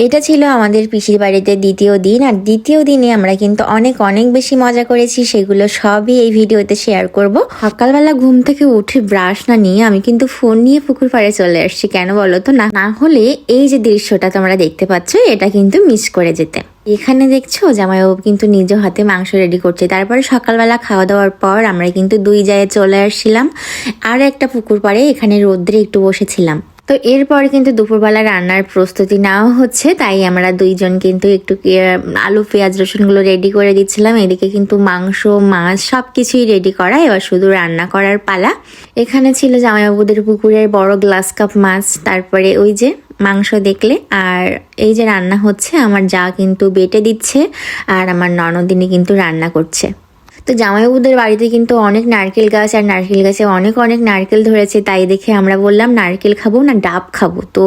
এটা ছিল আমাদের পিসির বাড়িতে দ্বিতীয় দিন। আর দ্বিতীয় দিনে আমরা কিন্তু অনেক অনেক বেশি মজা করেছি, সেগুলো সবই এই ভিডিওতে শেয়ার করব। সকালবেলা ঘুম থেকে উঠে ব্রাশ না নিয়ে আমি কিন্তু ফোন নিয়ে পুকুর পাড়ে চলে আসছি। কেন বলো তো, না হলে এই যে দৃশ্যটা তোমরা দেখতে পাচ্ছ এটা কিন্তু মিস করে যেতে। এখানে দেখছো জামাইবাবু কিন্তু নিজ হাতে মাংস রেডি করছে। তারপরে সকালবেলা খাওয়া দাওয়ার পর আমরা কিন্তু দুই জায়গায় চলে আসছিলাম আর একটা পুকুর পাড়ে, এখানে রোদ্রে একটু বসেছিলাম। তো এরপর কিন্তু দুপুরবেলা রান্নার প্রস্তুতি নেওয়া হচ্ছে, তাই আমরা দুইজন কিন্তু একটু আলু পেঁয়াজ রসুনগুলো রেডি করে দিচ্ছিলাম। এদিকে কিন্তু মাংস মাছ সব কিছুই রেডি করা, এবার শুধু রান্না করার পালা। এখানে ছিল জামাইবাবুদের পুকুরের বড় গ্লাস কাপ মাছ, তারপরে ওই যে মাংস দেখলে, আর এই যে রান্না হচ্ছে আমার যা কিন্তু বেটে দিচ্ছে আর আমার ননদিনী কিন্তু রান্না করছে। তো জামাইবাবুদের বাড়িতে কিন্তু অনেক নারকেল গাছ, আর নারকেল গাছে অনেক অনেক নারকেল ধরেছে, তাই দেখে আমরা বললাম নারকেল খাবো না ডাব খাবো। তো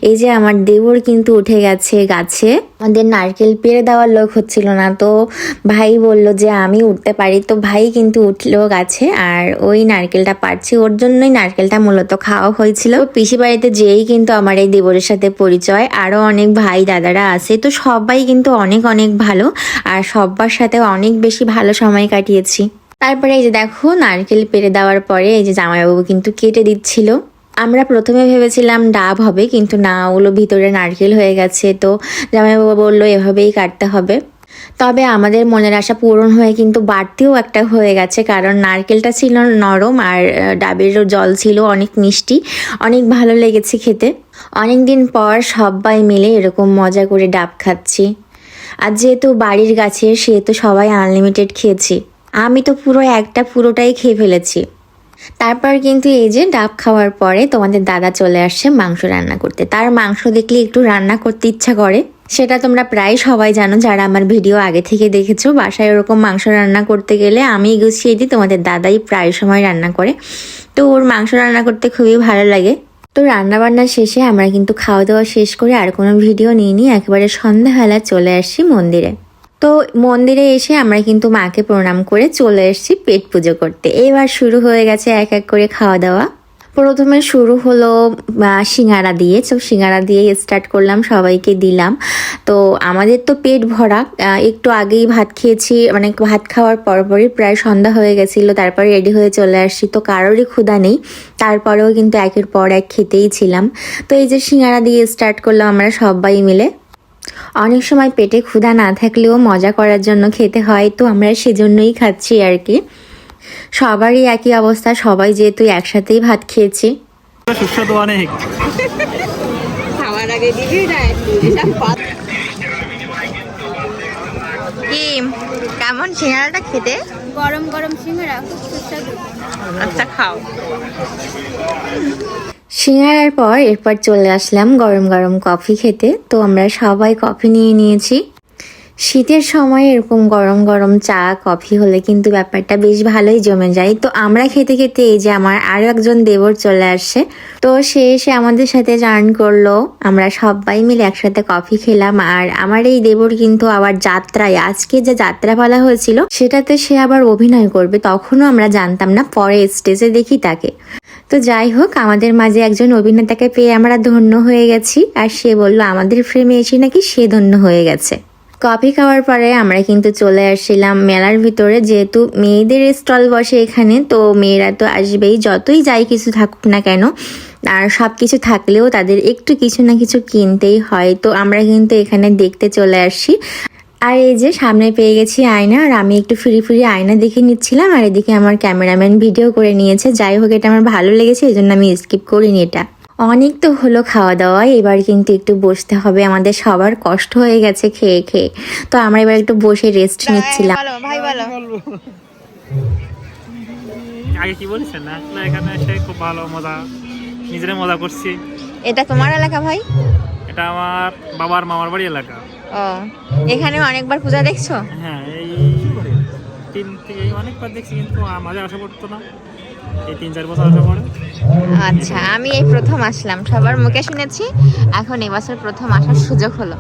এই যে আমার দেবর কিন্তু উঠে গেছে গাছে, আমাদের নারকেল পেড়ে দেওয়ার লোক হচ্ছিল না, তো ভাই বলল যে আমি উঠতে পারি, তো ভাই কিন্তু উঠলো গাছে আর ওই নারকেলটা পারছি, ওর জন্যই নারকেলটা মূলত খাওয়া হয়েছিল। পিসি বাড়িতে যেই কিন্তু আমার এই দেবরের সাথে পরিচয়, আরও অনেক ভাই দাদারা আছে, তো সবাই কিন্তু অনেক অনেক ভালো, আর সবার সাথে অনেক বেশি ভালো সময় কাটিয়েছি। তারপরে এই যে দেখো নারকেল পেড়ে দেওয়ার পরে এই যে জামাইবাবু কিন্তু কেটে দিচ্ছিল। আমরা প্রথমে ভেবেছিলাম ডাব হবে, কিন্তু না, ওগুলো ভিতরে নারকেল হয়ে গেছে। তো জামাইবাবু বললো এভাবেই কাটতে হবে। তবে আমাদের মনের আশা পূরণ হয়ে কিন্তু বাড়তিও একটা হয়ে গেছে, কারণ নারকেলটা ছিল নরম আর ডাবেরও জল ছিল অনেক মিষ্টি, অনেক ভালো লেগেছে খেতে। অনেক দিন পর সবাই মিলে এরকম মজা করে ডাব খাচ্ছি। আর যেহেতু বাড়ির গাছে সেহেতু সবাই আনলিমিটেড খেয়েছি, আমি তো পুরোটাই খেয়ে ফেলেছি। তারপর কিন্তু এই যে ডাব খাওয়ার পরে তোমাদের দাদা চলে আসছে মাংস রান্না করতে। তার মাংস দেখলে একটু রান্না করতে ইচ্ছা করে, সেটা তোমরা প্রায় সবাই জানো যারা আমার ভিডিও আগে থেকে দেখেছো। বাসায় ওরকম মাংস রান্না করতে গেলে আমি গুছিয়ে দিই, তোমাদের দাদাই প্রায় সময় রান্না করে, তো ওর মাংস রান্না করতে খুবই ভালো লাগে। তো রান্না বান্না শেষে আমরা কিন্তু খাওয়া দাওয়া শেষ করে আর কোনো ভিডিও নিইনি, একেবারে সন্ধ্যাবেলা চলে আসছি মন্দিরে। তো মন্দিরে এসে আমরা কিন্তু মাকে প্রণাম করে চলে এসেছি পেট পুজো করতে। এবার শুরু হয়ে গেছে এক এক করে খাওয়া দাওয়া। প্রথমে শুরু হলো সিঙ্গারা দিয়ে, তো সিঙ্গারা দিয়ে স্টার্ট করলাম, সবাইকে দিলাম। তো আমাদের তো পেট ভরা, একটু আগেই ভাত খেয়েছি, মানে ভাত খাওয়ার পরপরই প্রায় সন্ধ্যা হয়ে গেছিলো, তারপর রেডি হয়ে চলে আসছি, তো কারোরই ক্ষুধা নেই, তারপরেও কিন্তু একের পর এক খেতেই ছিলাম। তো এই যে সিঙ্গারা দিয়ে স্টার্ট করলাম আমরা সবাই মিলে। অনেক সময় পেটে ক্ষুধা না থাকলেও মজা করার জন্য খেতে হয়, তো আমরা সেজন্যই খাচ্ছি আর কি। সবারই একই অবস্থা, সবাই যেহেতু একসাথেই ভাত খেয়েছি। সুস্বাদু অনেক। খাওয়ার আগে দিবি না কি কেমন সিঙ্গারাটা খেতে? গরম গরম সিঙ্গারা খুব সুস্বাদু। আচ্ছা খাও। সিঙ্গারার পর এরপর চলে আসলাম গরম গরম কফি খেতে। তো আমরা সবাই কফি নিয়ে নিয়েছি। শীতের সময় এরকম গরম গরম চা কফি হলে কিন্তু ব্যাপারটা বেশ ভালোই জমে যায়। তো আমরা খেতে খেতে এই যে আমার আরো একজন দেবর চলে আসছে, তো সে এসে আমাদের সাথে জার্ন করলো, আমরা সবাই মিলে একসাথে কফি খেলাম। আর আমার এই দেবর কিন্তু আবার যাত্রায়, আজকে যে যাত্রা বলা হয়েছিল সেটাতে সে আবার অভিনয় করবে, তখনও আমরা জানতাম না, পরে স্টেজে দেখি তাকে। তো যাই হোক, আমাদের মাঝে একজন অভিনেতাকে পেয়ে আমরা ধন্য হয়ে গেছি, আর সে বলল আমাদের ফ্রেমে এসে নাকি সে ধন্য হয়ে গেছে। কফি খাওয়ার পরে আমরা কিন্তু চলে আসছিলাম মেলার ভিতরে, যেহেতু মেয়েদের স্টল বসে এখানে, তো মেয়েরা তো আসবেই, যতই যাই কিছু থাকুক না কেন, আর সব কিছু থাকলেও তাদের একটু কিছু না কিছু কিনতেই হয়। তো আমরা কিন্তু এখানে দেখতে চলে আসছি। আর এই যে সামনে পেয়ে গেছি আয়না, আর আমি একটু ফিরি ফিরি আয়না দেখে নিচ্ছিলাম, আর এদিকে আমার ক্যামেরাম্যান ভিডিও করে নিয়েছে। যাই হোক, এটা আমার ভালো লেগেছে, এই জন্য আমি স্কিপ করিনি এটা। অনেক তো হলো খাওয়া দাওয়া, এবার কিন্তু একটু বসতে হবে, আমাদের সবার কষ্ট হয়ে গেছে খেয়ে খেয়ে। তো আমরা এবার একটু বসে রেস্ট নিচ্ছিলাম। ভাই বলো। আগে কি বলছেন না, এখানে এসে খুব ভালো মজা, নিজেরা মজা করছি। এটা তোমার এলাকা ভাই? এটা আমার বাবার মামার বাড়ি এলাকা। ও, এখানে অনেকবার পূজা দেখছো? হ্যাঁ, এই অনেকবার দেখছি, কিন্তু আমাদের আসা পড়তো না, এই 3-4 বছর আসা পড়ে। আচ্ছা, আমি এই প্রথম আসলাম, সবার মুখে শুনেছি, এখন এবছর প্রথম আসার সুযোগ হলো।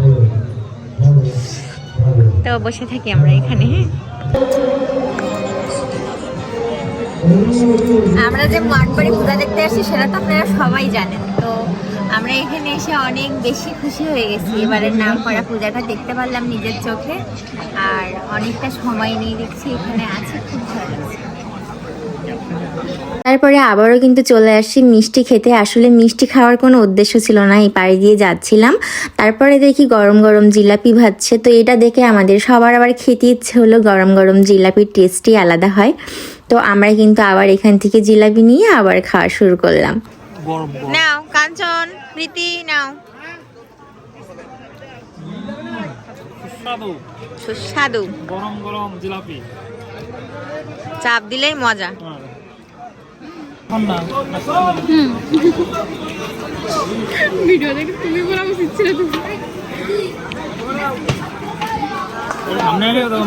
তো বসে থাকি আমরা এখানে। আমরা যে মাঠবাড়ি পূজা দেখতে আসছি সেটা তো আপনারা সবাই জানেন। তো আমরা এখানে এসে অনেক বেশি খুশি হয়ে গেছি। এবারের নাম করা পূজাটা দেখতে পারলাম নিজের চোখে, আর অনেকটা সময় নিয়ে দেখছি এখানে আছে, খুব ভালো লাগছে। তারপরে আবারও কিন্তু চলে আসছি মিষ্টি খেতে। আসলে মিষ্টি খাওয়ার কোনো উদ্দেশ্য ছিল না, এই পাড়ি দিয়ে যাচ্ছিলাম। তারপরে দেখি গরম গরম জিলাপি ভাজছে, তো এটা দেখে আমাদের সবার আবার খেতে ইচ্ছে হলো। গরম গরম জিলাপির টেস্টই আলাদা হয়। তো আমরা কিন্তু আবার এখান থেকে জিলাপি নিয়ে আবার খাওয়া শুরু করলাম। গরম গরম নাও কাঞ্চন, প্রীতি নাও। সুস্বাদু সুস্বাদু গরম গরম জিলাপি, চাপ দিলেই মজা। ঠান্ডা। ভিডিও দেখে তুমি বলা উচিত ছিল তুমি। সামনে এলে তো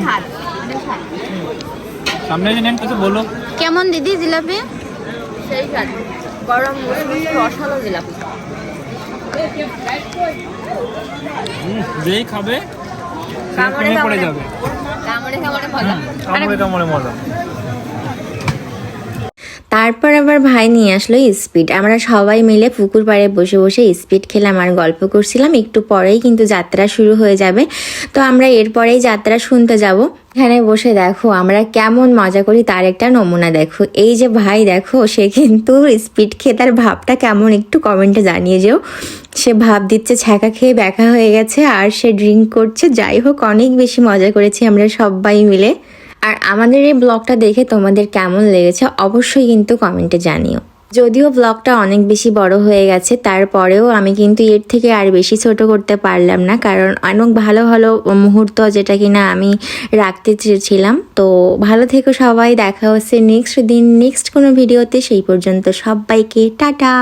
সামনে এসে নেন, কিছু বলো। কেমন দিদি জিলাপি? সেই স্বাদ, গরম মুসমুসে রসালো জিলাপি। যেই খাবে কামড়ে প্রেমে পড়ে কামড়ে যাবে। কামড়ে কামড়ে মজা। কামড়ে কামড়ে মজা। তারপর আবার ভাই নিয়ে আসলো স্পিড। আমরা সবাই মিলে পুকুর পাড়ে বসে বসে স্পিড খেলাম আর গল্প করছিলাম। একটু পরেই কিন্তু যাত্রা শুরু হয়ে যাবে, তো আমরা এরপরেই যাত্রা শুনতে যাব। এখানে বসে দেখো আমরা কেমন মজা করি তার একটা নমুনা দেখো। এই যে ভাই দেখো, সে কিন্তু স্পিড খেয়ে তার ভাবটা কেমন একটু কমেন্টে জানিয়ে যেও। সে ভাব দিচ্ছে ছ্যাঁকা খেয়ে ব্যাকা হয়ে গেছে, আর সে ড্রিঙ্ক করছে। যাই হোক, অনেক বেশি মজা করেছি আমরা সবাই মিলে। আর আমাদের এই ব্লগটা দেখে তোমাদের কেমন লেগেছে অবশ্যই কিন্তু কমেন্টে জানিও। যদিও ব্লগটা অনেক বেশি বড় হয়ে গেছে, তারপরেও আমি কিন্তু এর থেকে আর বেশি ছোট করতে পারলাম না, কারণ অনেক ভালো ভালো মুহূর্ত যেটা কিনা আমি রাখতে চেয়েছিলাম। তো ভালো থেকো সবাই, দেখা হচ্ছে নেক্সট দিন নেক্সট কোনো ভিডিওতে। সেই পর্যন্ত সবাইকে টাটা।